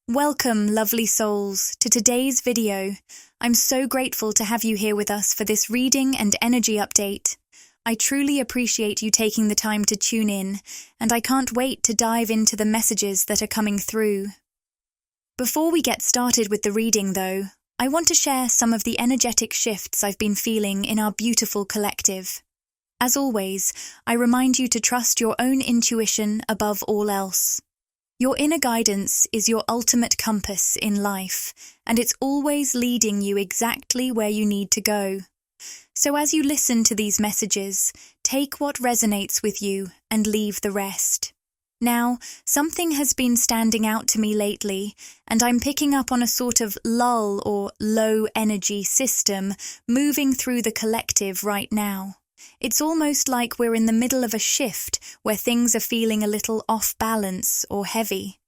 Welcome, lovely souls, to today's video. I'm so grateful to have you here with us for this reading and energy update. I truly appreciate you taking the time to tune in, and I can't wait to dive into the messages that are coming through. Before we get started with the reading, though, I want to share some of the energetic shifts I've been feeling in our beautiful collective. As always, I remind you to trust your own intuition above all else. Your inner guidance is your ultimate compass in life, and it's always leading you exactly where you need to go. So as you listen to these messages, take what resonates with you and leave the rest. Now, something has been standing out to me lately, and I'm picking up on a sort of lull or low energy system moving through the collective right now. It's almost like we're in the middle of a shift where things are feeling a little off balance or heavy.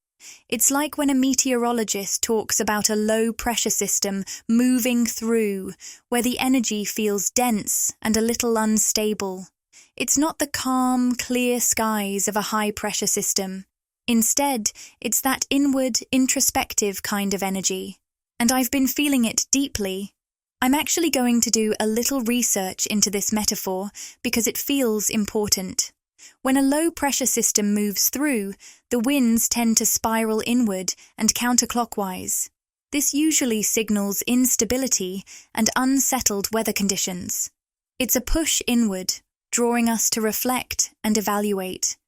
It's like when a meteorologist talks about a low pressure system moving through, where the energy feels dense and a little unstable. It's not the calm, clear skies of a high pressure system. Instead, it's that inward, introspective kind of energy. And I've been feeling it deeply. I'm actually going to do a little research into this metaphor because it feels important. When a low-pressure system moves through, the winds tend to spiral inward and counterclockwise. This usually signals instability and unsettled weather conditions. It's a push inward, drawing us to reflect and evaluate.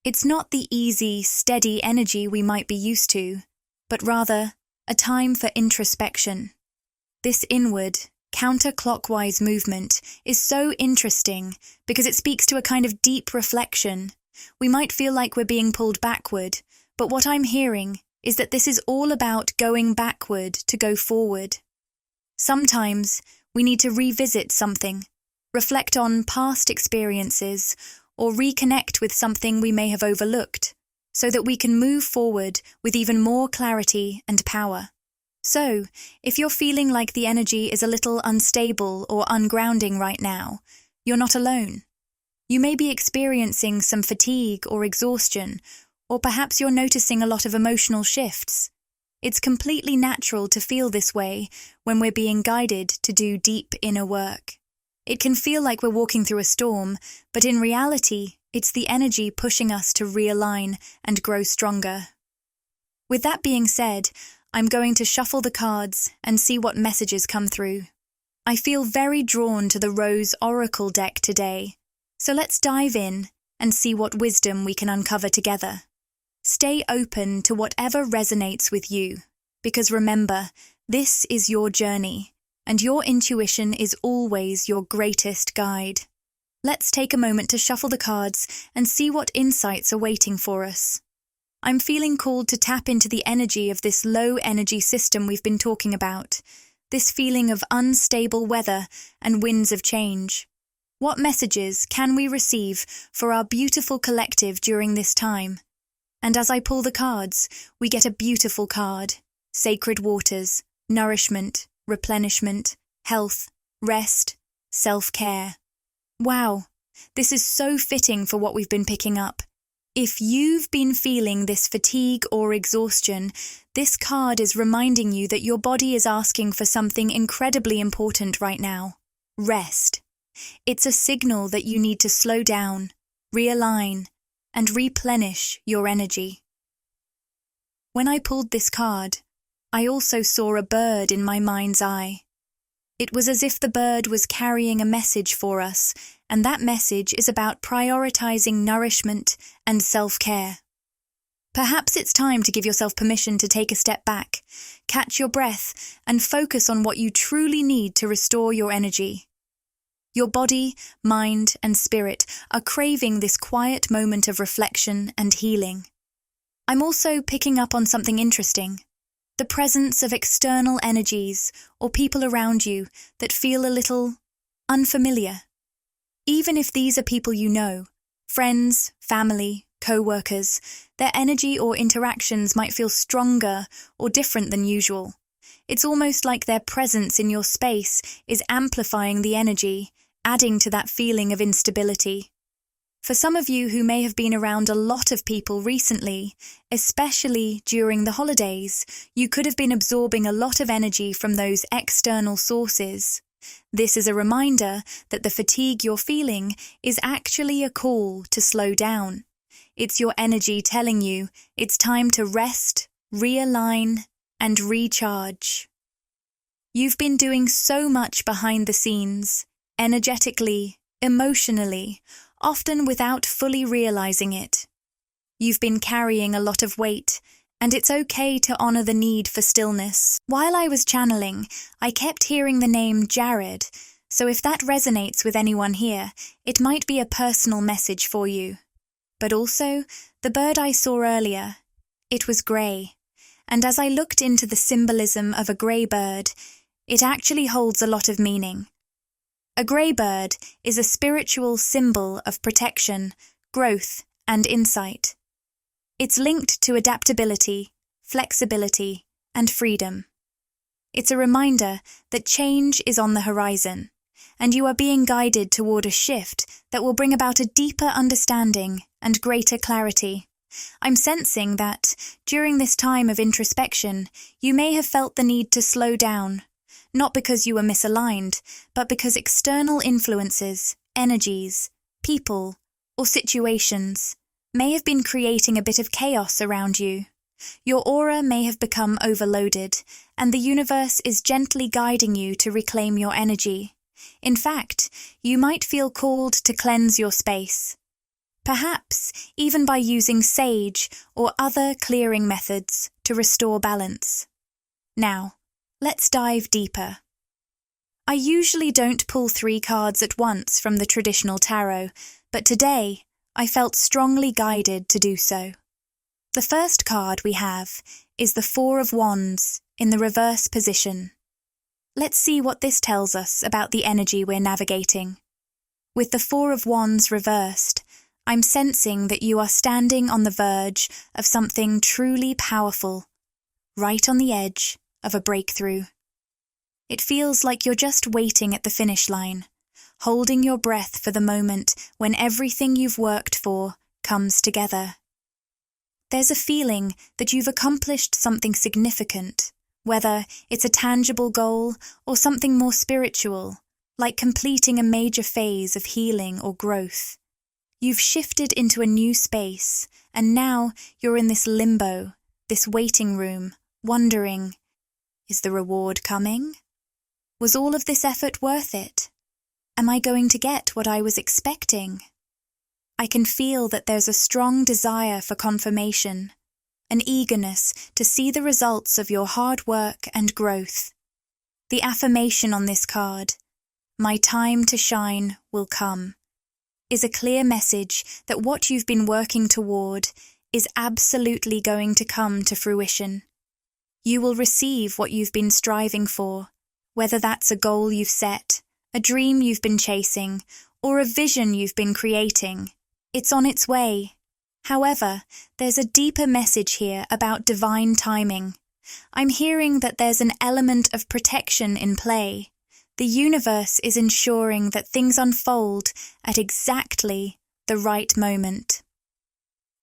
It's not the easy, steady energy we might be used to, but rather a time for introspection. This inward, counterclockwise movement is so interesting because it speaks to a kind of deep reflection. We might feel like we're being pulled backward, but what I'm hearing is that this is all about going backward to go forward. Sometimes we need to revisit something, reflect on past experiences, or reconnect with something we may have overlooked, so that we can move forward with even more clarity and power. So, if you're feeling like the energy is a little unstable or ungrounding right now, you're not alone. You may be experiencing some fatigue or exhaustion, or perhaps you're noticing a lot of emotional shifts. It's completely natural to feel this way when we're being guided to do deep inner work. It can feel like we're walking through a storm, but in reality, it's the energy pushing us to realign and grow stronger. With that being said, I'm going to shuffle the cards and see what messages come through. I feel very drawn to the Rose Oracle deck today, so let's dive in and see what wisdom we can uncover together. Stay open to whatever resonates with you, because remember, this is your journey, and your intuition is always your greatest guide. Let's take a moment to shuffle the cards and see what insights are waiting for us. I'm feeling called to tap into the energy of this low-energy system we've been talking about, this feeling of unstable weather and winds of change. What messages can we receive for our beautiful collective during this time? And as I pull the cards, we get a beautiful card: sacred waters, nourishment, replenishment, health, rest, self-care. Wow, this is so fitting for what we've been picking up. If you've been feeling this fatigue or exhaustion, this card is reminding you that your body is asking for something incredibly important right now: rest. It's a signal that you need to slow down, realign, and replenish your energy. When I pulled this card, I also saw a bird in my mind's eye. It was as if the bird was carrying a message for us, and that message is about prioritizing nourishment and self-care. Perhaps it's time to give yourself permission to take a step back, catch your breath, and focus on what you truly need to restore your energy. Your body, mind, and spirit are craving this quiet moment of reflection and healing. I'm also picking up on something interesting: the presence of external energies or people around you that feel a little unfamiliar. Even if these are people you know, friends, family, co-workers, their energy or interactions might feel stronger or different than usual. It's almost like their presence in your space is amplifying the energy, adding to that feeling of instability. For some of you who may have been around a lot of people recently, especially during the holidays, you could have been absorbing a lot of energy from those external sources. This is a reminder that the fatigue you're feeling is actually a call to slow down. It's your energy telling you it's time to rest, realign, and recharge. You've been doing so much behind the scenes, energetically, emotionally, often without fully realizing it. You've been carrying a lot of weight, and it's okay to honor the need for stillness. While I was channeling, I kept hearing the name Jared, so if that resonates with anyone here, it might be a personal message for you. But also, the bird I saw earlier, it was grey, and as I looked into the symbolism of a grey bird, it actually holds a lot of meaning. A grey bird is a spiritual symbol of protection, growth, and insight. It's linked to adaptability, flexibility, and freedom. It's a reminder that change is on the horizon, and you are being guided toward a shift that will bring about a deeper understanding and greater clarity. I'm sensing that, during this time of introspection, you may have felt the need to slow down, not because you were misaligned, but because external influences, energies, people, or situations may have been creating a bit of chaos around you. Your aura may have become overloaded, and the universe is gently guiding you to reclaim your energy. In fact, you might feel called to cleanse your space. Perhaps even by using sage or other clearing methods to restore balance. Now, let's dive deeper. I usually don't pull 3 cards at once from the traditional tarot, but today I felt strongly guided to do so. The first card we have is the 4 of Wands in the reverse position. Let's see what this tells us about the energy we're navigating. With the 4 of Wands reversed, I'm sensing that you are standing on the verge of something truly powerful, right on the edge of a breakthrough. It feels like you're just waiting at the finish line, holding your breath for the moment when everything you've worked for comes together. There's a feeling that you've accomplished something significant, whether it's a tangible goal or something more spiritual, like completing a major phase of healing or growth. You've shifted into a new space, and now you're in this limbo, this waiting room, wondering, is the reward coming? Was all of this effort worth it? Am I going to get what I was expecting? I can feel that there's a strong desire for confirmation, an eagerness to see the results of your hard work and growth. The affirmation on this card, "My time to shine will come," is a clear message that what you've been working toward is absolutely going to come to fruition. You will receive what you've been striving for, whether that's a goal you've set, a dream you've been chasing, or a vision you've been creating. It's on its way. However, there's a deeper message here about divine timing. I'm hearing that there's an element of protection in play. The universe is ensuring that things unfold at exactly the right moment.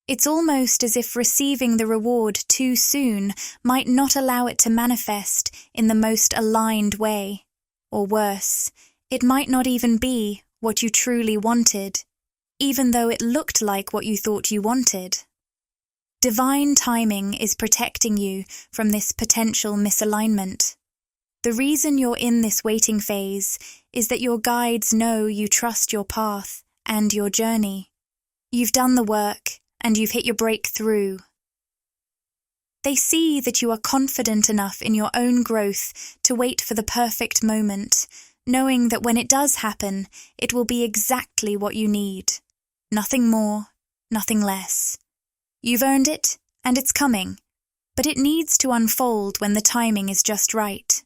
It's almost as if receiving the reward too soon might not allow it to manifest in the most aligned way. Or worse, it might not even be what you truly wanted, even though it looked like what you thought you wanted. Divine timing is protecting you from this potential misalignment. The reason you're in this waiting phase is that your guides know you trust your path and your journey. You've done the work, and you've hit your breakthrough. They see that you are confident enough in your own growth to wait for the perfect moment, knowing that when it does happen, it will be exactly what you need. Nothing more, nothing less. You've earned it, and it's coming, but it needs to unfold when the timing is just right.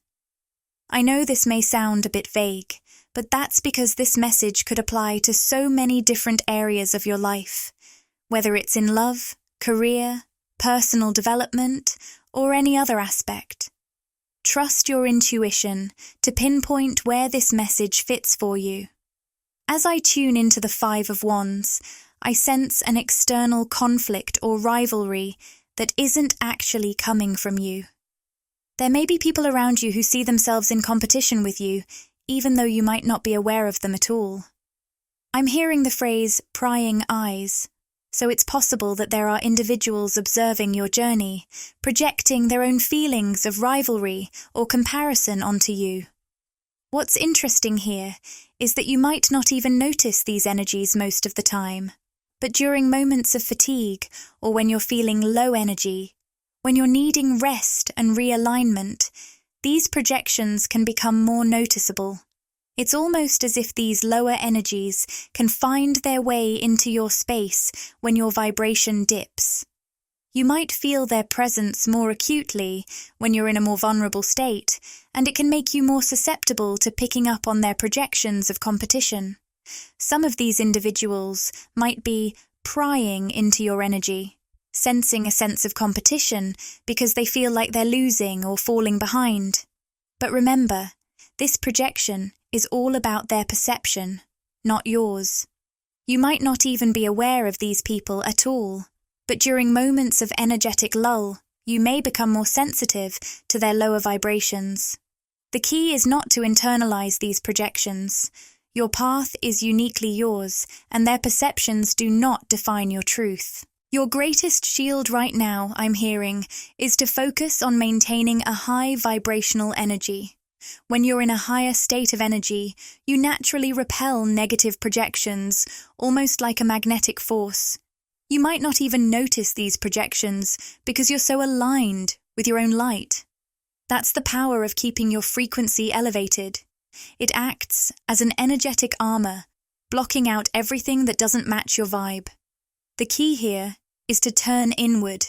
I know this may sound a bit vague, but that's because this message could apply to so many different areas of your life, whether it's in love, career, personal development, or any other aspect. Trust your intuition to pinpoint where this message fits for you. As I tune into the Five of Wands, I sense an external conflict or rivalry that isn't actually coming from you. There may be people around you who see themselves in competition with you, even though you might not be aware of them at all. I'm hearing the phrase prying eyes, so it's possible that there are individuals observing your journey, projecting their own feelings of rivalry or comparison onto you. What's interesting here is that you might not even notice these energies most of the time, but during moments of fatigue or when you're feeling low energy, when you're needing rest and realignment, these projections can become more noticeable. It's almost as if these lower energies can find their way into your space when your vibration dips. You might feel their presence more acutely when you're in a more vulnerable state, and it can make you more susceptible to picking up on their projections of competition. Some of these individuals might be prying into your energy, sensing a sense of competition because they feel like they're losing or falling behind. But remember, this projection is all about their perception, not yours. You might not even be aware of these people at all, but during moments of energetic lull, you may become more sensitive to their lower vibrations. The key is not to internalize these projections. Your path is uniquely yours, and their perceptions do not define your truth. Your greatest shield right now, I'm hearing, is to focus on maintaining a high vibrational energy. When you're in a higher state of energy, you naturally repel negative projections, almost like a magnetic force. You might not even notice these projections because you're so aligned with your own light. That's the power of keeping your frequency elevated. It acts as an energetic armor, blocking out everything that doesn't match your vibe. The key here is to turn inward.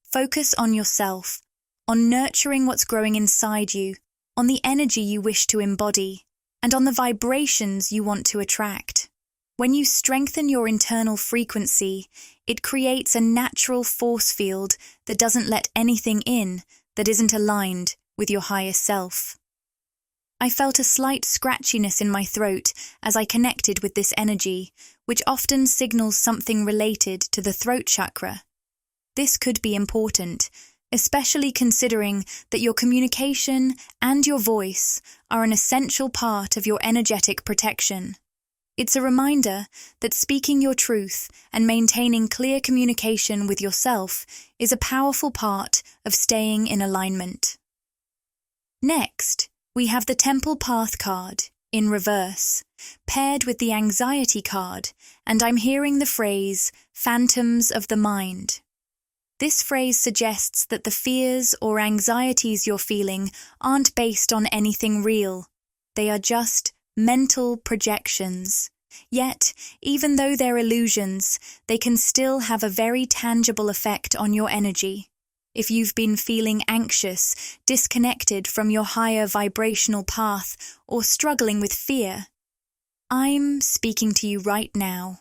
Focus on yourself, on nurturing what's growing inside you, on the energy you wish to embody, and on the vibrations you want to attract. When you strengthen your internal frequency, it creates a natural force field that doesn't let anything in that isn't aligned with your higher self. I felt a slight scratchiness in my throat as I connected with this energy, which often signals something related to the throat chakra. This could be important, especially considering that your communication and your voice are an essential part of your energetic protection. It's a reminder that speaking your truth and maintaining clear communication with yourself is a powerful part of staying in alignment. Next, we have the Temple Path card in reverse, paired with the Anxiety card, and I'm hearing the phrase, phantoms of the mind. This phrase suggests that the fears or anxieties you're feeling aren't based on anything real. They are just mental projections. Yet, even though they're illusions, they can still have a very tangible effect on your energy. If you've been feeling anxious, disconnected from your higher vibrational path, or struggling with fear, I'm speaking to you right now.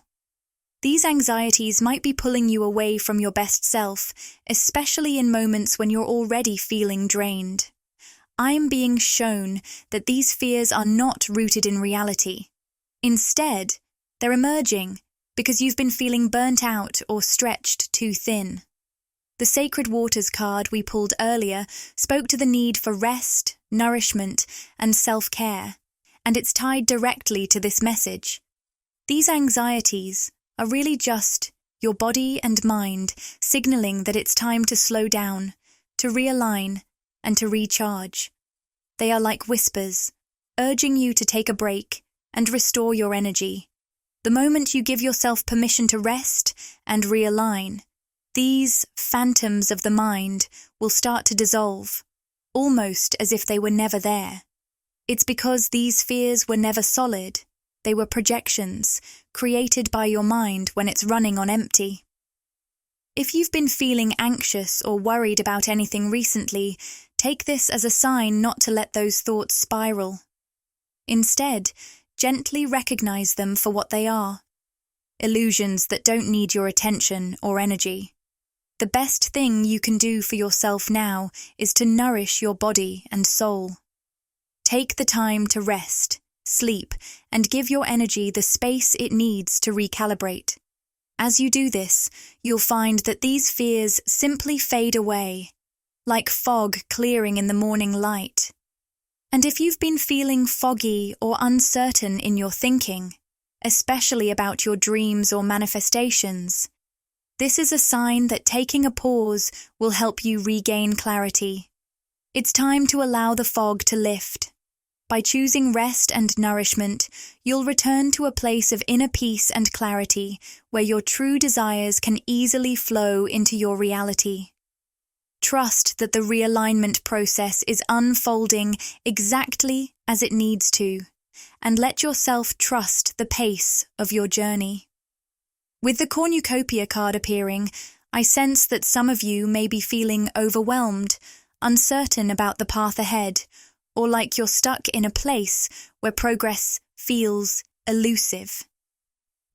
These anxieties might be pulling you away from your best self, especially in moments when you're already feeling drained. I'm being shown that these fears are not rooted in reality. Instead, they're emerging because you've been feeling burnt out or stretched too thin. The Sacred Waters card we pulled earlier spoke to the need for rest, nourishment, and self-care, and it's tied directly to this message. These anxieties are really just your body and mind signaling that it's time to slow down, to realign, and to recharge. They are like whispers, urging you to take a break and restore your energy. The moment you give yourself permission to rest and realign, these phantoms of the mind will start to dissolve, almost as if they were never there. It's because these fears were never solid. They were projections, created by your mind when it's running on empty. If you've been feeling anxious or worried about anything recently, take this as a sign not to let those thoughts spiral. Instead, gently recognize them for what they are. Illusions that don't need your attention or energy. The best thing you can do for yourself now is to nourish your body and soul. Take the time to rest, sleep, and give your energy the space it needs to recalibrate. As you do this, you'll find that these fears simply fade away, like fog clearing in the morning light. And if you've been feeling foggy or uncertain in your thinking, especially about your dreams or manifestations, this is a sign that taking a pause will help you regain clarity. It's time to allow the fog to lift. By choosing rest and nourishment, you'll return to a place of inner peace and clarity where your true desires can easily flow into your reality. Trust that the realignment process is unfolding exactly as it needs to, and let yourself trust the pace of your journey. With the cornucopia card appearing, I sense that some of you may be feeling overwhelmed, uncertain about the path ahead, or like you're stuck in a place where progress feels elusive.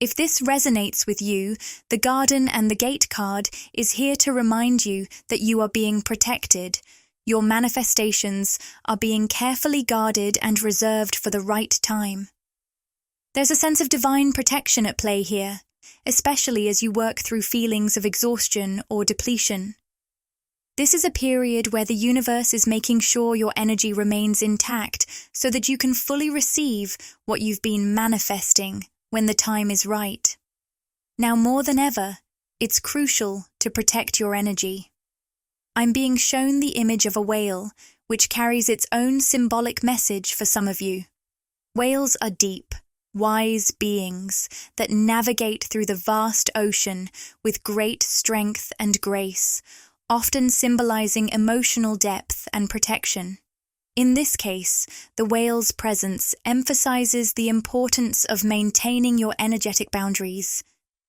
If this resonates with you, the Garden and the Gate card is here to remind you that you are being protected. Your manifestations are being carefully guarded and reserved for the right time. There's a sense of divine protection at play here, especially as you work through feelings of exhaustion or depletion. This is a period where the universe is making sure your energy remains intact so that you can fully receive what you've been manifesting when the time is right. Now more than ever, it's crucial to protect your energy. I'm being shown the image of a whale, which carries its own symbolic message for some of you. Whales are deep, wise beings that navigate through the vast ocean with great strength and grace, often symbolizing emotional depth and protection. In this case, the whale's presence emphasizes the importance of maintaining your energetic boundaries,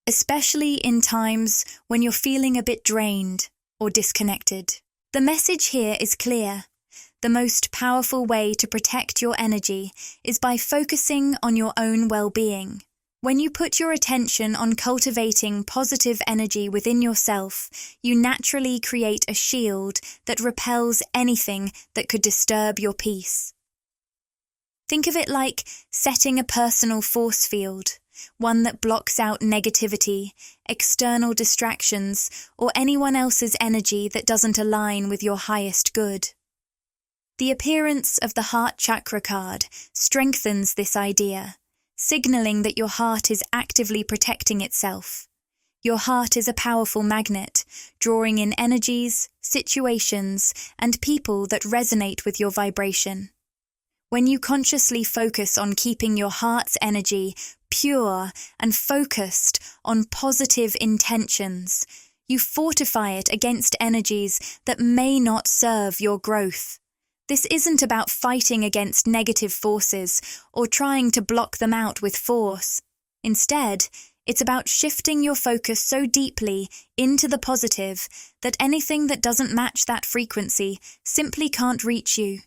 especially in times when you're feeling a bit drained or disconnected. The message here is clear. The most powerful way to protect your energy is by focusing on your own well-being. When you put your attention on cultivating positive energy within yourself, you naturally create a shield that repels anything that could disturb your peace. Think of it like setting a personal force field, one that blocks out negativity, external distractions, or anyone else's energy that doesn't align with your highest good. The appearance of the Heart Chakra card strengthens this idea, signaling that your heart is actively protecting itself. Your heart is a powerful magnet, drawing in energies, situations, and people that resonate with your vibration. When you consciously focus on keeping your heart's energy pure and focused on positive intentions, you fortify it against energies that may not serve your growth. This isn't about fighting against negative forces or trying to block them out with force. Instead, it's about shifting your focus so deeply into the positive that anything that doesn't match that frequency simply can't reach you.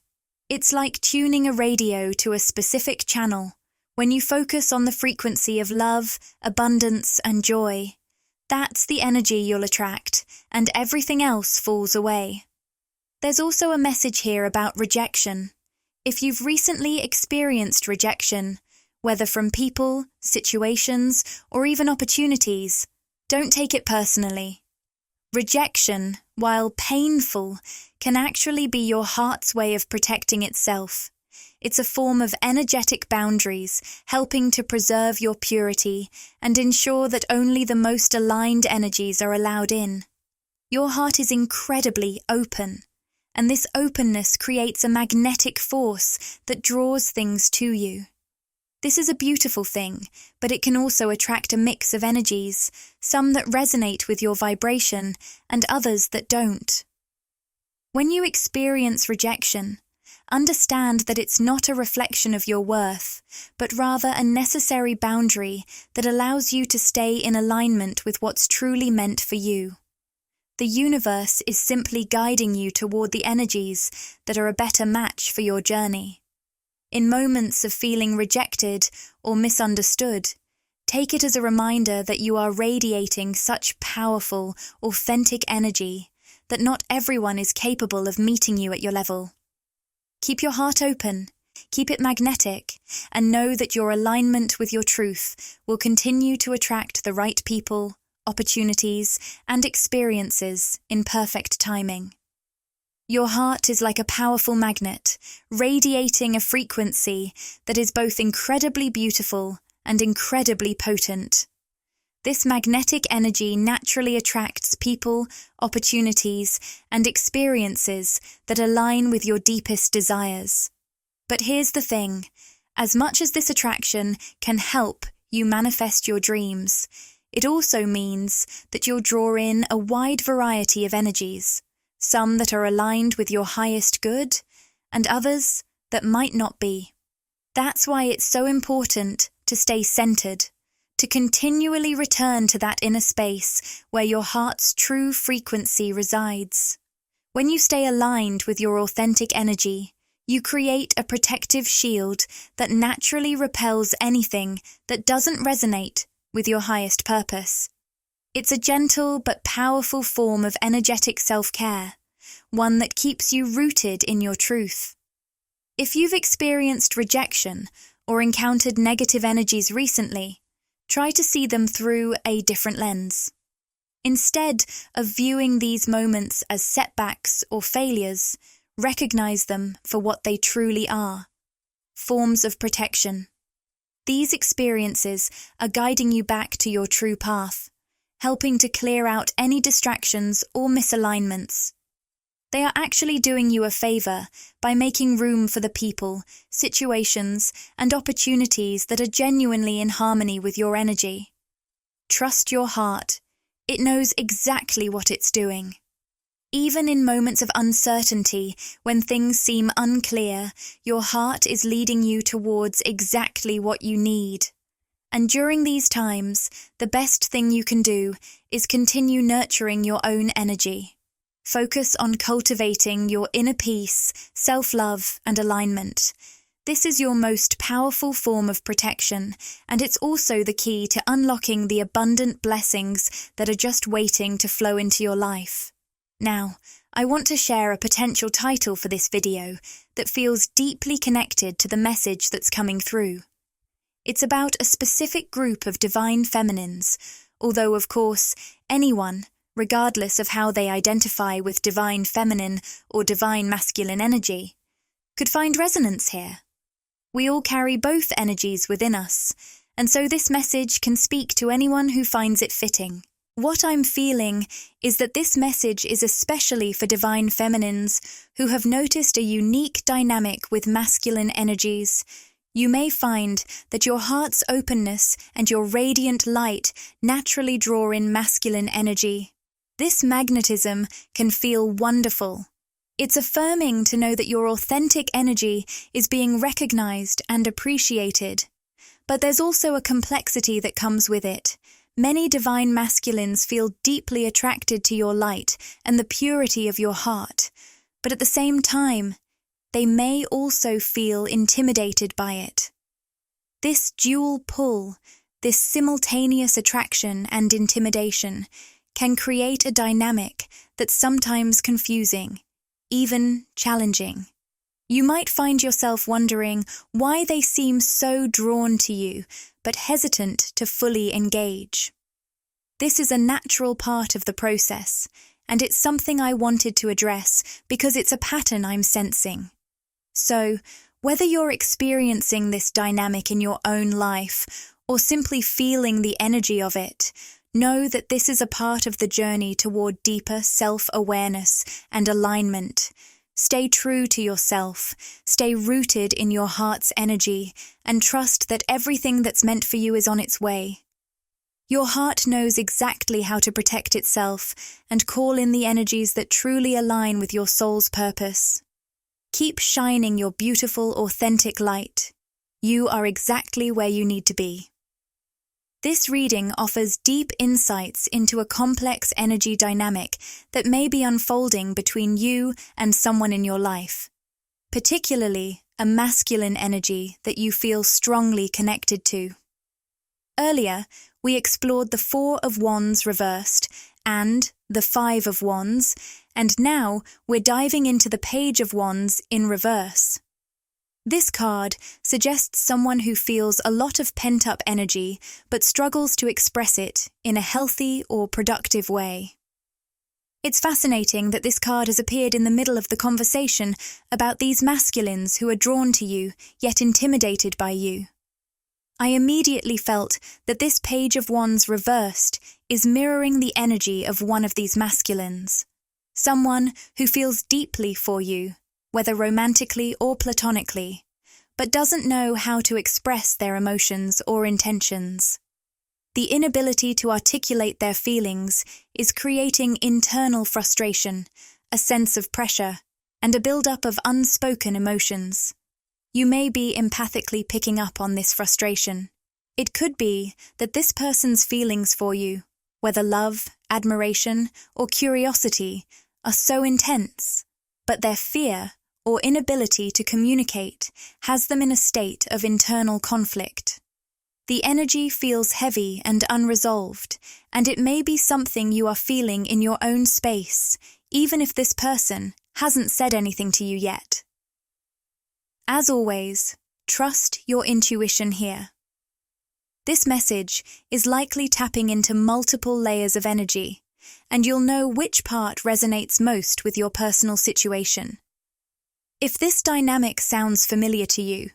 It's like tuning a radio to a specific channel. When you focus on the frequency of love, abundance, and joy, that's the energy you'll attract, and everything else falls away. There's also a message here about rejection. If you've recently experienced rejection, whether from people, situations, or even opportunities, don't take it personally. Rejection, while painful, can actually be your heart's way of protecting itself. It's a form of energetic boundaries, helping to preserve your purity and ensure that only the most aligned energies are allowed in. Your heart is incredibly open, and this openness creates a magnetic force that draws things to you. This is a beautiful thing, but it can also attract a mix of energies, some that resonate with your vibration and others that don't. When you experience rejection, understand that it's not a reflection of your worth, but rather a necessary boundary that allows you to stay in alignment with what's truly meant for you. The universe is simply guiding you toward the energies that are a better match for your journey. In moments of feeling rejected or misunderstood, take it as a reminder that you are radiating such powerful, authentic energy that not everyone is capable of meeting you at your level. Keep your heart open, keep it magnetic, and know that your alignment with your truth will continue to attract the right people, opportunities, and experiences in perfect timing. Your heart is like a powerful magnet, radiating a frequency that is both incredibly beautiful and incredibly potent. This magnetic energy naturally attracts people, opportunities, and experiences that align with your deepest desires. But here's the thing, as much as this attraction can help you manifest your dreams, it also means that you'll draw in a wide variety of energies, some that are aligned with your highest good, and others that might not be. That's why it's so important to stay centered, to continually return to that inner space where your heart's true frequency resides. When you stay aligned with your authentic energy, you create a protective shield that naturally repels anything that doesn't resonate with your highest purpose. It's a gentle but powerful form of energetic self-care, one that keeps you rooted in your truth. If you've experienced rejection or encountered negative energies recently, try to see them through a different lens. Instead of viewing these moments as setbacks or failures, recognize them for what they truly are: forms of protection. These experiences are guiding you back to your true path, helping to clear out any distractions or misalignments. They are actually doing you a favor by making room for the people, situations, and opportunities that are genuinely in harmony with your energy. Trust your heart. It knows exactly what it's doing. Even in moments of uncertainty, when things seem unclear, your heart is leading you towards exactly what you need. And during these times, the best thing you can do is continue nurturing your own energy. Focus on cultivating your inner peace, self-love, and alignment. This is your most powerful form of protection, and it's also the key to unlocking the abundant blessings that are just waiting to flow into your life. Now, I want to share a potential title for this video that feels deeply connected to the message that's coming through. It's about a specific group of divine feminines, although, of course, anyone, regardless of how they identify with divine feminine or divine masculine energy, could find resonance here. We all carry both energies within us, and so this message can speak to anyone who finds it fitting. What I'm feeling is that this message is especially for divine feminines who have noticed a unique dynamic with masculine energies. You may find that your heart's openness and your radiant light naturally draw in masculine energy. This magnetism can feel wonderful. It's affirming to know that your authentic energy is being recognized and appreciated. But there's also a complexity that comes with it. Many divine masculines feel deeply attracted to your light and the purity of your heart, but at the same time, they may also feel intimidated by it. This dual pull, this simultaneous attraction and intimidation, can create a dynamic that's sometimes confusing, even challenging. You might find yourself wondering why they seem so drawn to you, but hesitant to fully engage. This is a natural part of the process, and it's something I wanted to address because it's a pattern I'm sensing. So, whether you're experiencing this dynamic in your own life or simply feeling the energy of it, know that this is a part of the journey toward deeper self-awareness and alignment. Stay true to yourself, stay rooted in your heart's energy, and trust that everything that's meant for you is on its way. Your heart knows exactly how to protect itself and call in the energies that truly align with your soul's purpose. Keep shining your beautiful, authentic light. You are exactly where you need to be. This reading offers deep insights into a complex energy dynamic that may be unfolding between you and someone in your life, particularly a masculine energy that you feel strongly connected to. Earlier, we explored the Four of Wands reversed and the Five of Wands, and now we're diving into the Page of Wands in reverse. This card suggests someone who feels a lot of pent-up energy but struggles to express it in a healthy or productive way. It's fascinating that this card has appeared in the middle of the conversation about these masculines who are drawn to you yet intimidated by you. I immediately felt that this Page of Wands reversed is mirroring the energy of one of these masculines, someone who feels deeply for you, whether romantically or platonically, but doesn't know how to express their emotions or intentions. The inability to articulate their feelings is creating internal frustration, a sense of pressure, and a build-up of unspoken emotions. You may be empathically picking up on this frustration. It could be that this person's feelings for you, whether love, admiration, or curiosity, are so intense, but their fear or inability to communicate has them in a state of internal conflict. The energy feels heavy and unresolved, and it may be something you are feeling in your own space, even if this person hasn't said anything to you yet. As always, trust your intuition here. This message is likely tapping into multiple layers of energy, and you'll know which part resonates most with your personal situation. If this dynamic sounds familiar to you,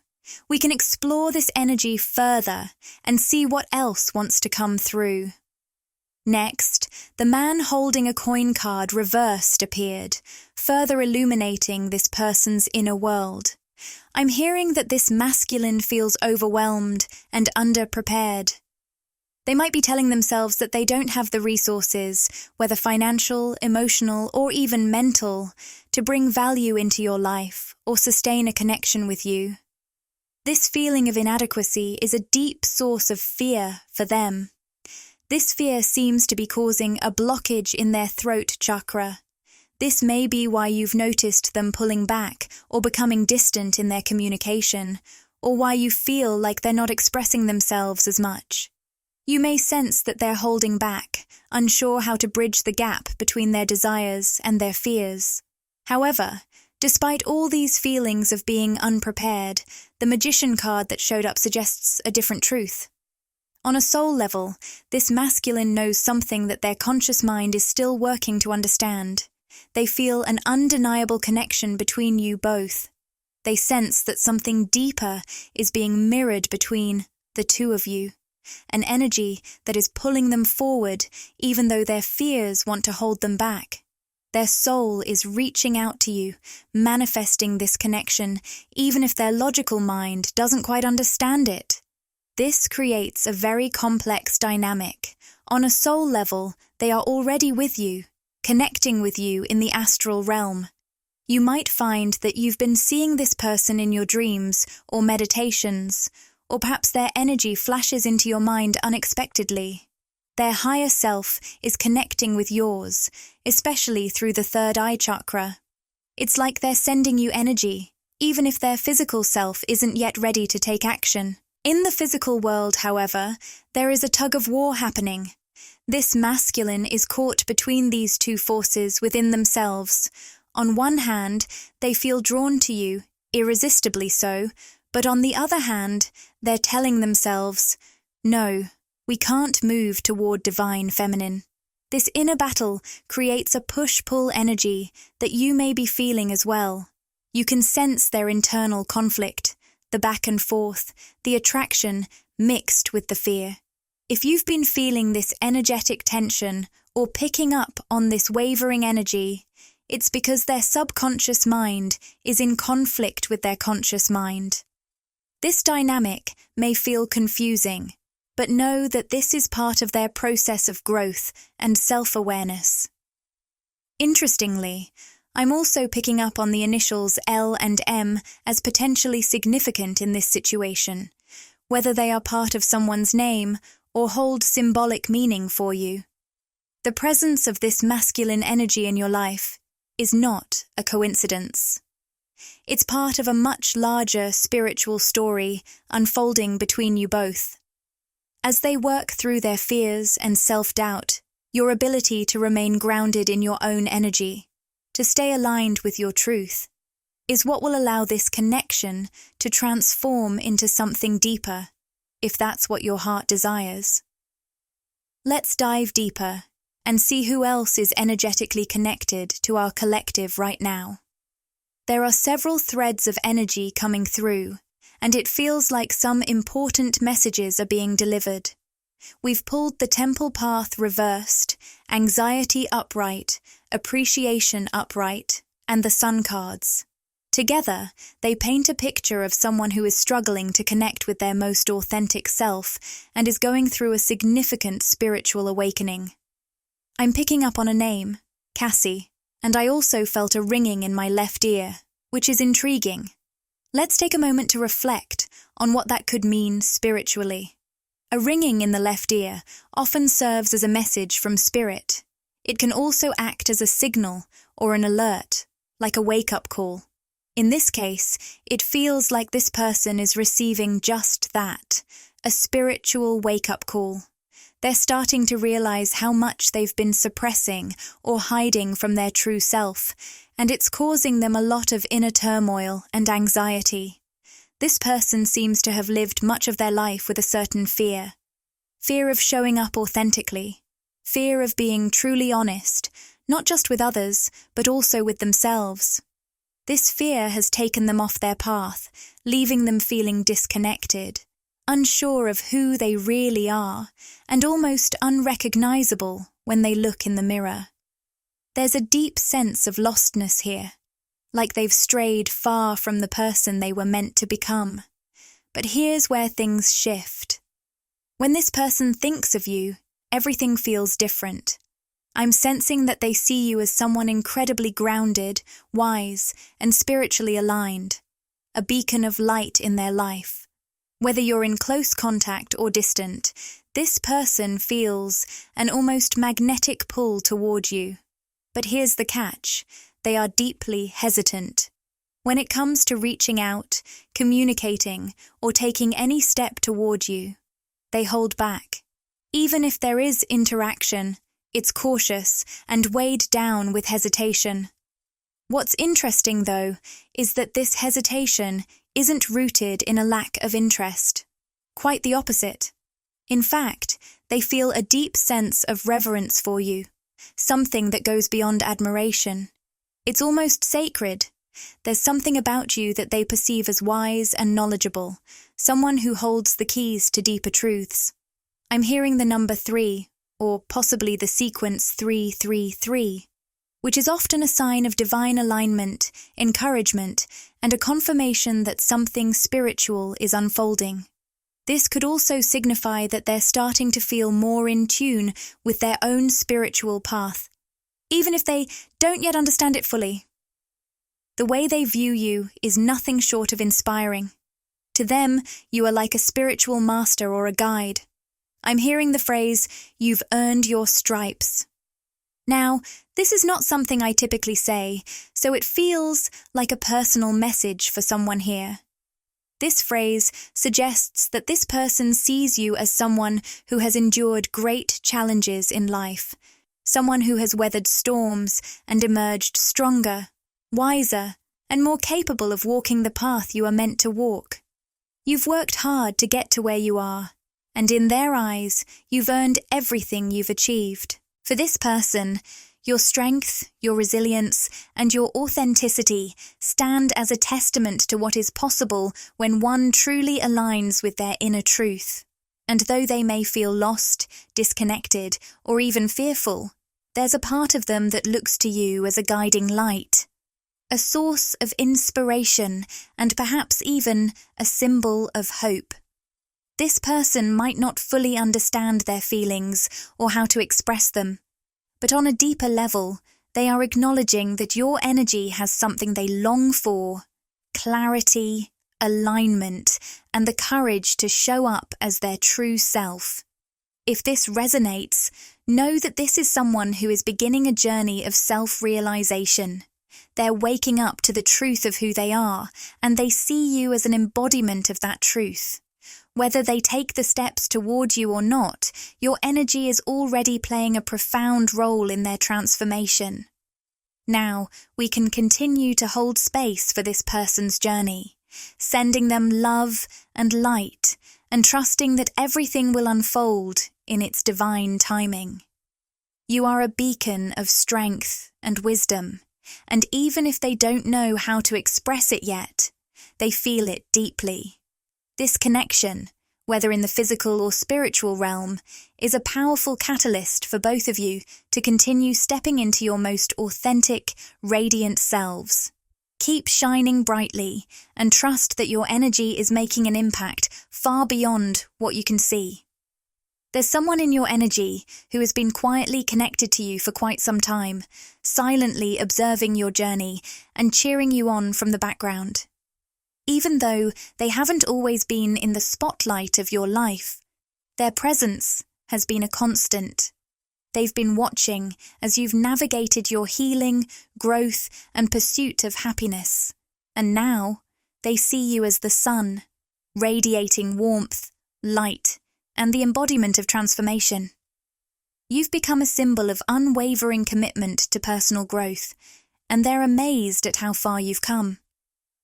we can explore this energy further and see what else wants to come through. Next, the man holding a coin card reversed appeared, further illuminating this person's inner world. I'm hearing that this masculine feels overwhelmed and underprepared. They might be telling themselves that they don't have the resources, whether financial, emotional, or even mental, to bring value into your life or sustain a connection with you. This feeling of inadequacy is a deep source of fear for them. This fear seems to be causing a blockage in their throat chakra. This may be why you've noticed them pulling back or becoming distant in their communication, or why you feel like they're not expressing themselves as much. You may sense that they're holding back, unsure how to bridge the gap between their desires and their fears. However, despite all these feelings of being unprepared, the Magician card that showed up suggests a different truth. On a soul level, this masculine knows something that their conscious mind is still working to understand. They feel an undeniable connection between you both. They sense that something deeper is being mirrored between the two of you, an energy that is pulling them forward even though their fears want to hold them back. Their soul is reaching out to you, manifesting this connection, even if their logical mind doesn't quite understand it. This creates a very complex dynamic. On a soul level, they are already with you, connecting with you in the astral realm. You might find that you've been seeing this person in your dreams or meditations, or perhaps their energy flashes into your mind unexpectedly. Their higher self is connecting with yours, especially through the third eye chakra. It's like they're sending you energy, even if their physical self isn't yet ready to take action. In the physical world, however, there is a tug-of-war happening. This masculine is caught between these two forces within themselves. On one hand, they feel drawn to you, irresistibly so, but on the other hand, they're telling themselves, no, we can't move toward divine feminine. This inner battle creates a push-pull energy that you may be feeling as well. You can sense their internal conflict, the back and forth, the attraction mixed with the fear. If you've been feeling this energetic tension or picking up on this wavering energy, it's because their subconscious mind is in conflict with their conscious mind. This dynamic may feel confusing, but know that this is part of their process of growth and self-awareness. Interestingly, I'm also picking up on the initials L and M as potentially significant in this situation, whether they are part of someone's name or hold symbolic meaning for you. The presence of this masculine energy in your life is not a coincidence. It's part of a much larger spiritual story unfolding between you both. As they work through their fears and self-doubt, your ability to remain grounded in your own energy, to stay aligned with your truth, is what will allow this connection to transform into something deeper, if that's what your heart desires. Let's dive deeper and see who else is energetically connected to our collective right now. There are several threads of energy coming through, and it feels like some important messages are being delivered. We've pulled the temple path reversed, anxiety upright, appreciation upright, and the sun cards. Together, they paint a picture of someone who is struggling to connect with their most authentic self and is going through a significant spiritual awakening. I'm picking up on a name, Cassie, and I also felt a ringing in my left ear, which is intriguing. Let's take a moment to reflect on what that could mean spiritually. A ringing in the left ear often serves as a message from spirit. It can also act as a signal or an alert, like a wake-up call. In this case, it feels like this person is receiving just that, a spiritual wake-up call. They're starting to realize how much they've been suppressing or hiding from their true self, and it's causing them a lot of inner turmoil and anxiety. This person seems to have lived much of their life with a certain fear. Fear of showing up authentically. Fear of being truly honest, not just with others, but also with themselves. This fear has taken them off their path, leaving them feeling disconnected, unsure of who they really are, and almost unrecognizable when they look in the mirror. There's a deep sense of lostness here, like they've strayed far from the person they were meant to become. But here's where things shift. When this person thinks of you, everything feels different. I'm sensing that they see you as someone incredibly grounded, wise, and spiritually aligned, a beacon of light in their life. Whether you're in close contact or distant, this person feels an almost magnetic pull toward you. But here's the catch. They are deeply hesitant. When it comes to reaching out, communicating, or taking any step toward you, they hold back. Even if there is interaction, it's cautious and weighed down with hesitation. What's interesting, though, is that this hesitation isn't rooted in a lack of interest. Quite the opposite. In fact, they feel a deep sense of reverence for you, something that goes beyond admiration. It's almost sacred. There's something about you that they perceive as wise and knowledgeable, someone who holds the keys to deeper truths. I'm hearing the number 3, or possibly the sequence 333, which is often a sign of divine alignment, encouragement, and a confirmation that something spiritual is unfolding. This could also signify that they're starting to feel more in tune with their own spiritual path, even if they don't yet understand it fully. The way they view you is nothing short of inspiring. To them, you are like a spiritual master or a guide. I'm hearing the phrase, "You've earned your stripes." Now, this is not something I typically say, so it feels like a personal message for someone here. This phrase suggests that this person sees you as someone who has endured great challenges in life, someone who has weathered storms and emerged stronger, wiser, and more capable of walking the path you are meant to walk. You've worked hard to get to where you are, and in their eyes, you've earned everything you've achieved. For this person, your strength, your resilience, and your authenticity stand as a testament to what is possible when one truly aligns with their inner truth. And though they may feel lost, disconnected, or even fearful, there's a part of them that looks to you as a guiding light, a source of inspiration, and perhaps even a symbol of hope. This person might not fully understand their feelings or how to express them, but on a deeper level, they are acknowledging that your energy has something they long for: clarity, alignment, and the courage to show up as their true self. If this resonates, know that this is someone who is beginning a journey of self-realization. They're waking up to the truth of who they are, and they see you as an embodiment of that truth. Whether they take the steps toward you or not, your energy is already playing a profound role in their transformation. Now, we can continue to hold space for this person's journey, sending them love and light, and trusting that everything will unfold in its divine timing. You are a beacon of strength and wisdom, and even if they don't know how to express it yet, they feel it deeply. This connection, whether in the physical or spiritual realm, is a powerful catalyst for both of you to continue stepping into your most authentic, radiant selves. Keep shining brightly and trust that your energy is making an impact far beyond what you can see. There's someone in your energy who has been quietly connected to you for quite some time, silently observing your journey and cheering you on from the background. Even though they haven't always been in the spotlight of your life, their presence has been a constant. They've been watching as you've navigated your healing, growth, and pursuit of happiness. And now, they see you as the sun, radiating warmth, light, and the embodiment of transformation. You've become a symbol of unwavering commitment to personal growth, and they're amazed at how far you've come.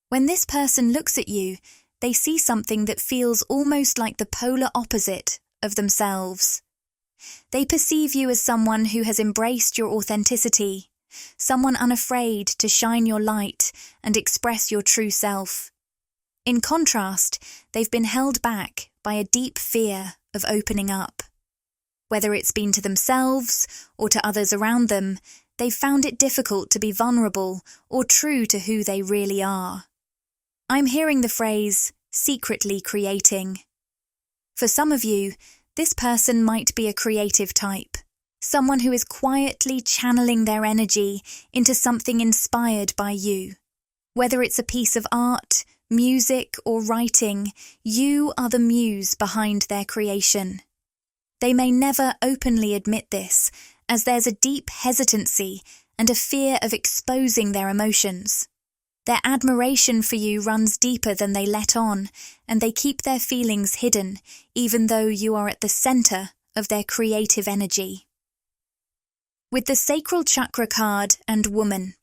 When this person looks at you, they see something that feels almost like the polar opposite of themselves. They perceive you as someone who has embraced your authenticity, someone unafraid to shine your light and express your true self. In contrast, they've been held back by a deep fear of opening up. Whether it's been to themselves or to others around them, they've found it difficult to be vulnerable or true to who they really are. I'm hearing the phrase, secretly creating. For some of you, this person might be a creative type, someone who is quietly channeling their energy into something inspired by you. Whether it's a piece of art, music, or writing, you are the muse behind their creation. They may never openly admit this, as there's a deep hesitancy and a fear of exposing their emotions. Their admiration for you runs deeper than they let on, and they keep their feelings hidden, even though you are at the center of their creative energy. With the Sacral Chakra card and Woman.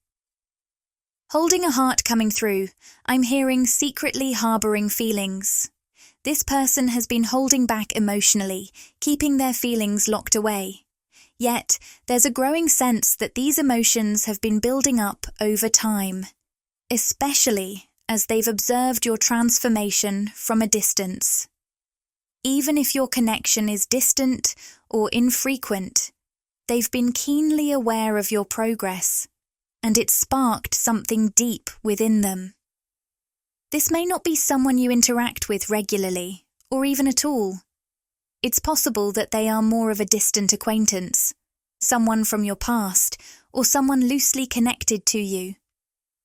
Holding a heart coming through, I'm hearing secretly harboring feelings. This person has been holding back emotionally, keeping their feelings locked away. Yet, there's a growing sense that these emotions have been building up over time, especially as they've observed your transformation from a distance. Even if your connection is distant or infrequent, they've been keenly aware of your progress, and it sparked something deep within them. This may not be someone you interact with regularly, or even at all. It's possible that they are more of a distant acquaintance, someone from your past, or someone loosely connected to you.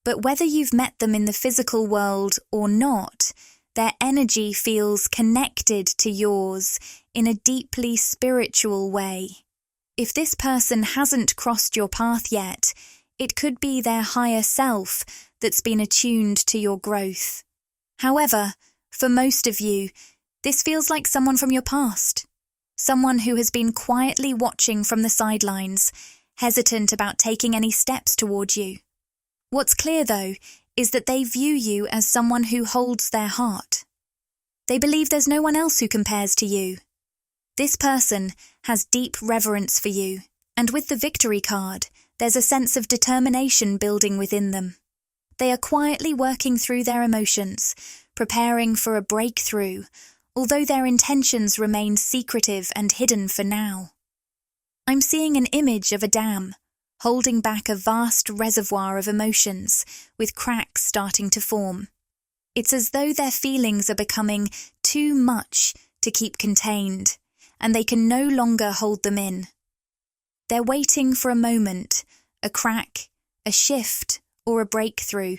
But whether you've met them in the physical world or not, their energy feels connected to yours in a deeply spiritual way. If this person hasn't crossed your path yet, it could be their higher self that's been attuned to your growth. However, for most of you, this feels like someone from your past. Someone who has been quietly watching from the sidelines, hesitant about taking any steps toward you. What's clear, though, is that they view you as someone who holds their heart. They believe there's no one else who compares to you. This person has deep reverence for you, and with the Victory card, there's a sense of determination building within them. They are quietly working through their emotions, preparing for a breakthrough, although their intentions remain secretive and hidden for now. I'm seeing an image of a dam, holding back a vast reservoir of emotions, with cracks starting to form. It's as though their feelings are becoming too much to keep contained, and they can no longer hold them in. They're waiting for a moment, a crack, a shift, or a breakthrough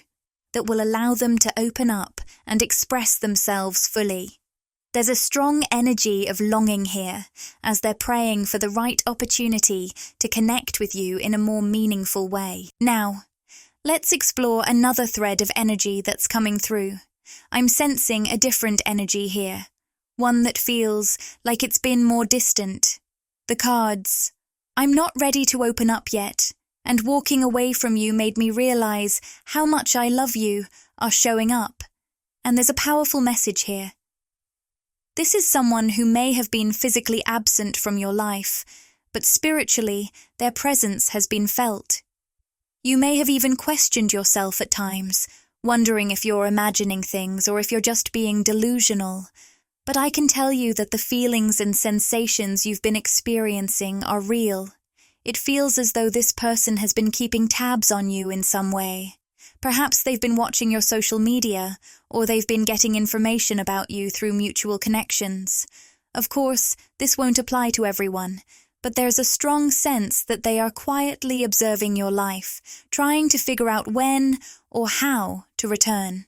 that will allow them to open up and express themselves fully. There's a strong energy of longing here, as they're praying for the right opportunity to connect with you in a more meaningful way. Now, let's explore another thread of energy that's coming through. I'm sensing a different energy here, one that feels like it's been more distant. The cards. I'm not ready to open up yet, And walking away from you made me realize how much I love you are showing up. And there's a powerful message here. This is someone who may have been physically absent from your life, but spiritually, their presence has been felt. You may have even questioned yourself at times, wondering if you're imagining things or if you're just being delusional. But I can tell you that the feelings and sensations you've been experiencing are real. It feels as though this person has been keeping tabs on you in some way. Perhaps they've been watching your social media, or they've been getting information about you through mutual connections. Of course, this won't apply to everyone, but there's a strong sense that they are quietly observing your life, trying to figure out when or how to return.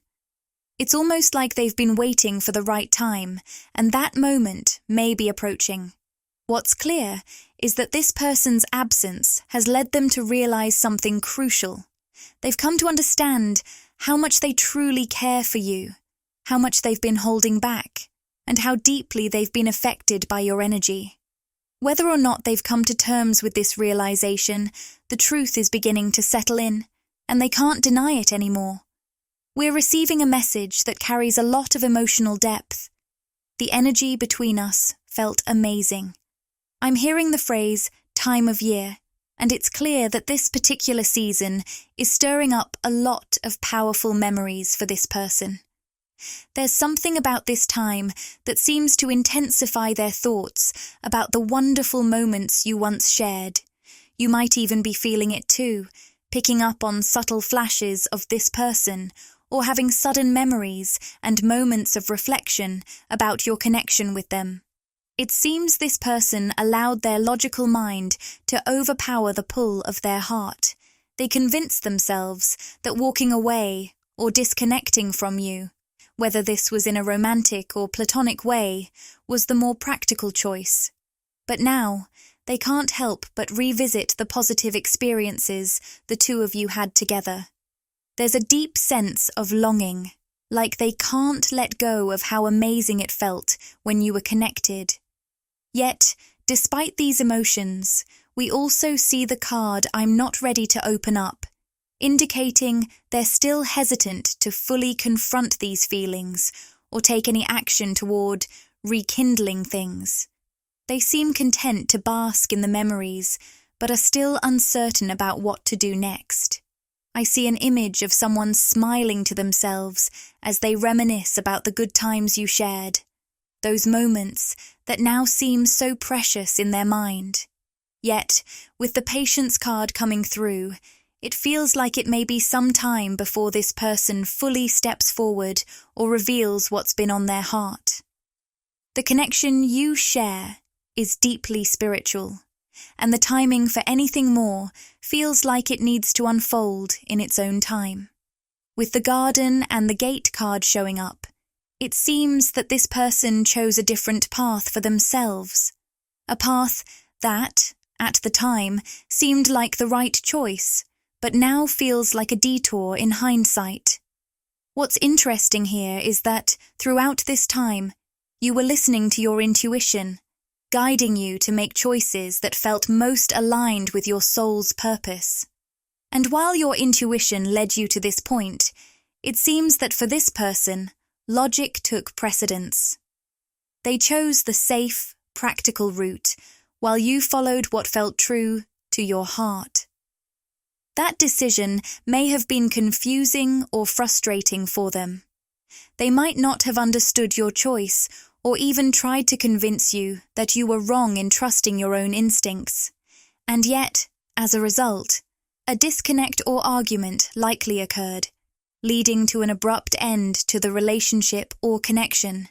It's almost like they've been waiting for the right time, and that moment may be approaching. What's clear is that this person's absence has led them to realize something crucial. They've come to understand how much they truly care for you, how much they've been holding back, and how deeply they've been affected by your energy. Whether or not they've come to terms with this realization, the truth is beginning to settle in, and they can't deny it anymore. We're receiving a message that carries a lot of emotional depth. The energy between us felt amazing. I'm hearing the phrase, time of year, and it's clear that this particular season is stirring up a lot of powerful memories for this person. There's something about this time that seems to intensify their thoughts about the wonderful moments you once shared. You might even be feeling it too, picking up on subtle flashes of this person, or having sudden memories and moments of reflection about your connection with them. It seems this person allowed their logical mind to overpower the pull of their heart. They convinced themselves that walking away or disconnecting from you, whether this was in a romantic or platonic way, was the more practical choice. But now, they can't help but revisit the positive experiences the two of you had together. There's a deep sense of longing, like they can't let go of how amazing it felt when you were connected. Yet, despite these emotions, we also see the card "I'm not ready to open up," indicating they're still hesitant to fully confront these feelings or take any action toward rekindling things. They seem content to bask in the memories, but are still uncertain about what to do next. I see an image of someone smiling to themselves as they reminisce about the good times you shared, those moments that now seem so precious in their mind. Yet, with the patience card coming through, it feels like it may be some time before this person fully steps forward or reveals what's been on their heart. The connection you share is deeply spiritual, and the timing for anything more feels like it needs to unfold in its own time. With the garden and the gate card showing up, it seems that this person chose a different path for themselves, a path that, at the time, seemed like the right choice, but now feels like a detour in hindsight. What's interesting here is that, throughout this time, you were listening to your intuition, guiding you to make choices that felt most aligned with your soul's purpose. And while your intuition led you to this point, it seems that for this person, logic took precedence. They chose the safe, practical route, while you followed what felt true to your heart. That decision may have been confusing or frustrating for them. They might not have understood your choice or even tried to convince you that you were wrong in trusting your own instincts. And yet, as a result, a disconnect or argument likely occurred, leading to an abrupt end to the relationship or connection.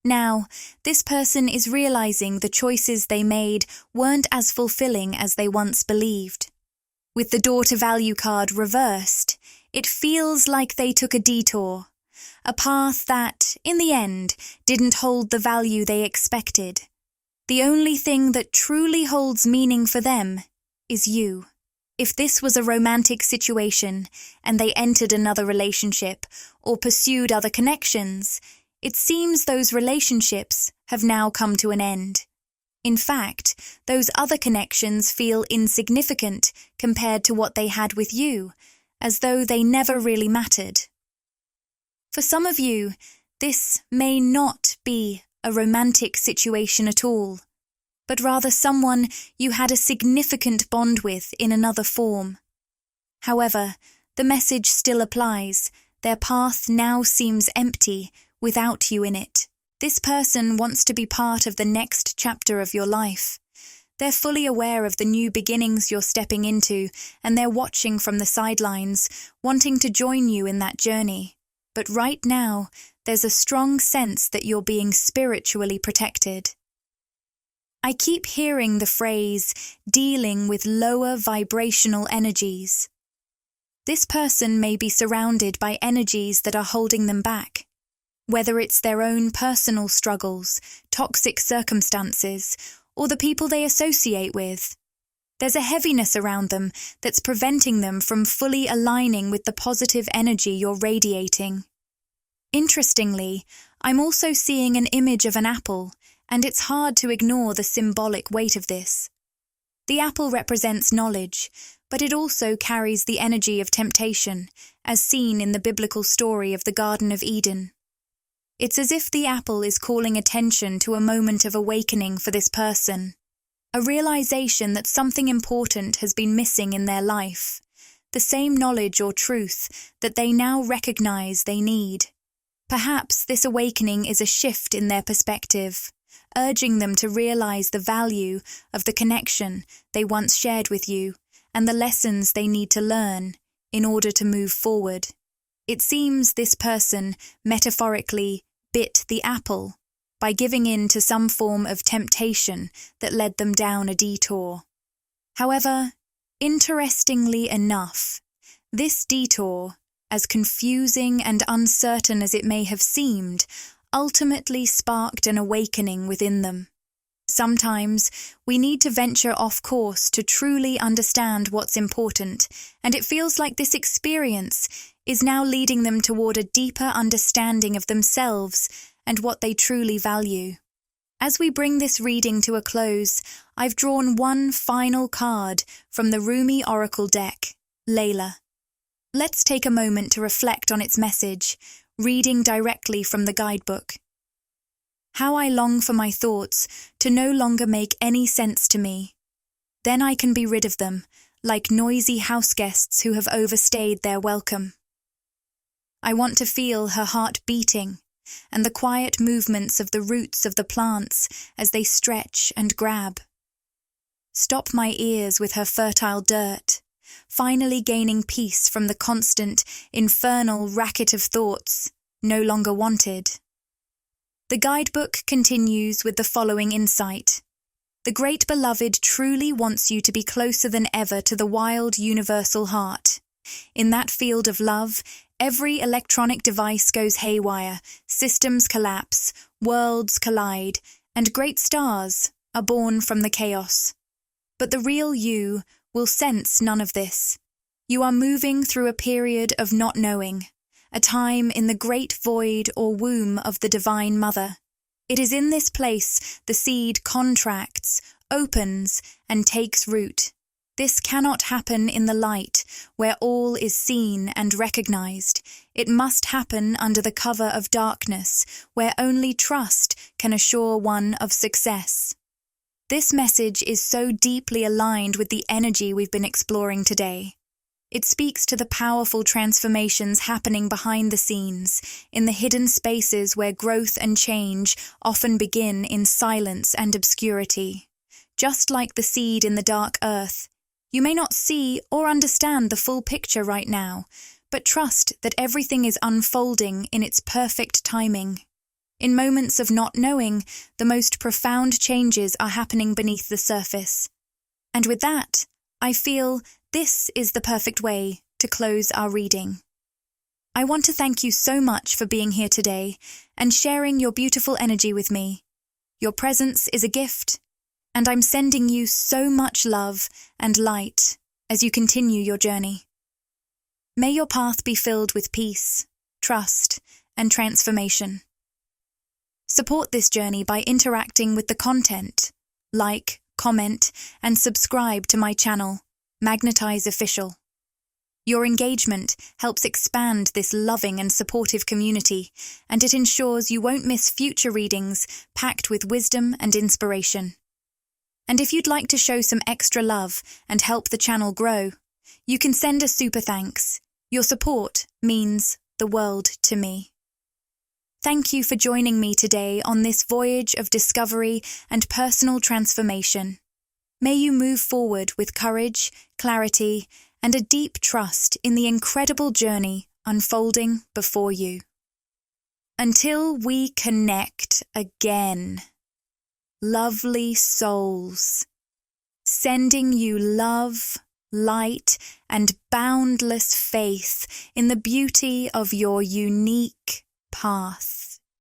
Now, this person is realizing the choices they made weren't as fulfilling as they once believed. With the daughter value card reversed, it feels like they took a detour, a path that, in the end, didn't hold the value they expected. The only thing that truly holds meaning for them is you. If this was a romantic situation and they entered another relationship or pursued other connections, it seems those relationships have now come to an end. In fact, those other connections feel insignificant compared to what they had with you, as though they never really mattered. For some of you, this may not be a romantic situation at all, but rather someone you had a significant bond with in another form. However, the message still applies. Their path now seems empty without you in it. This person wants to be part of the next chapter of your life. They're fully aware of the new beginnings you're stepping into, and they're watching from the sidelines, wanting to join you in that journey. But right now, there's a strong sense that you're being spiritually protected. I keep hearing the phrase, dealing with lower vibrational energies. This person may be surrounded by energies that are holding them back. Whether it's their own personal struggles, toxic circumstances, or the people they associate with. There's a heaviness around them that's preventing them from fully aligning with the positive energy you're radiating. Interestingly, I'm also seeing an image of an apple, and it's hard to ignore the symbolic weight of this. The apple represents knowledge, but it also carries the energy of temptation, as seen in the biblical story of the Garden of Eden. It's as if the apple is calling attention to a moment of awakening for this person, a realization that something important has been missing in their life, the same knowledge or truth that they now recognize they need. Perhaps this awakening is a shift in their perspective, urging them to realize the value of the connection they once shared with you and the lessons they need to learn in order to move forward. It seems this person metaphorically bit the apple by giving in to some form of temptation that led them down a detour. However, interestingly enough, this detour, as confusing and uncertain as it may have seemed, ultimately sparked an awakening within them. Sometimes we need to venture off course to truly understand what's important, and it feels like this experience is now leading them toward a deeper understanding of themselves and what they truly value. As we bring this reading to a close, I've drawn one final card from the Rumi Oracle deck, Layla. Let's take a moment to reflect on its message, reading directly from the guidebook. How I long for my thoughts to no longer make any sense to me. Then I can be rid of them, like noisy house guests who have overstayed their welcome. I want to feel her heart beating, and the quiet movements of the roots of the plants as they stretch and grab. Stop my ears with her fertile dirt, finally gaining peace from the constant, infernal racket of thoughts, no longer wanted. The guidebook continues with the following insight. The Great Beloved truly wants you to be closer than ever to the wild universal heart. In that field of love, every electronic device goes haywire, systems collapse, worlds collide, and great stars are born from the chaos. But the real you will sense none of this. You are moving through a period of not knowing, a time in the great void or womb of the Divine Mother. It is in this place the seed contracts, opens, and takes root. This cannot happen in the light, where all is seen and recognized. It must happen under the cover of darkness, where only trust can assure one of success. This message is so deeply aligned with the energy we've been exploring today. It speaks to the powerful transformations happening behind the scenes, in the hidden spaces where growth and change often begin in silence and obscurity. Just like the seed in the dark earth, you may not see or understand the full picture right now, but trust that everything is unfolding in its perfect timing. In moments of not knowing, the most profound changes are happening beneath the surface. And with that, I feel this is the perfect way to close our reading. I want to thank you so much for being here today and sharing your beautiful energy with me. Your presence is a gift, and I'm sending you so much love and light as you continue your journey. May your path be filled with peace, trust, and transformation. Support this journey by interacting with the content, like, comment, and subscribe to my channel, Magnetize Official. Your engagement helps expand this loving and supportive community, and it ensures you won't miss future readings packed with wisdom and inspiration. And if you'd like to show some extra love and help the channel grow, you can send a super thanks. Your support means the world to me. Thank you for joining me today on this voyage of discovery and personal transformation. May you move forward with courage, clarity, and a deep trust in the incredible journey unfolding before you. Until we connect again, lovely souls, sending you love, light, and boundless faith in the beauty of your unique path.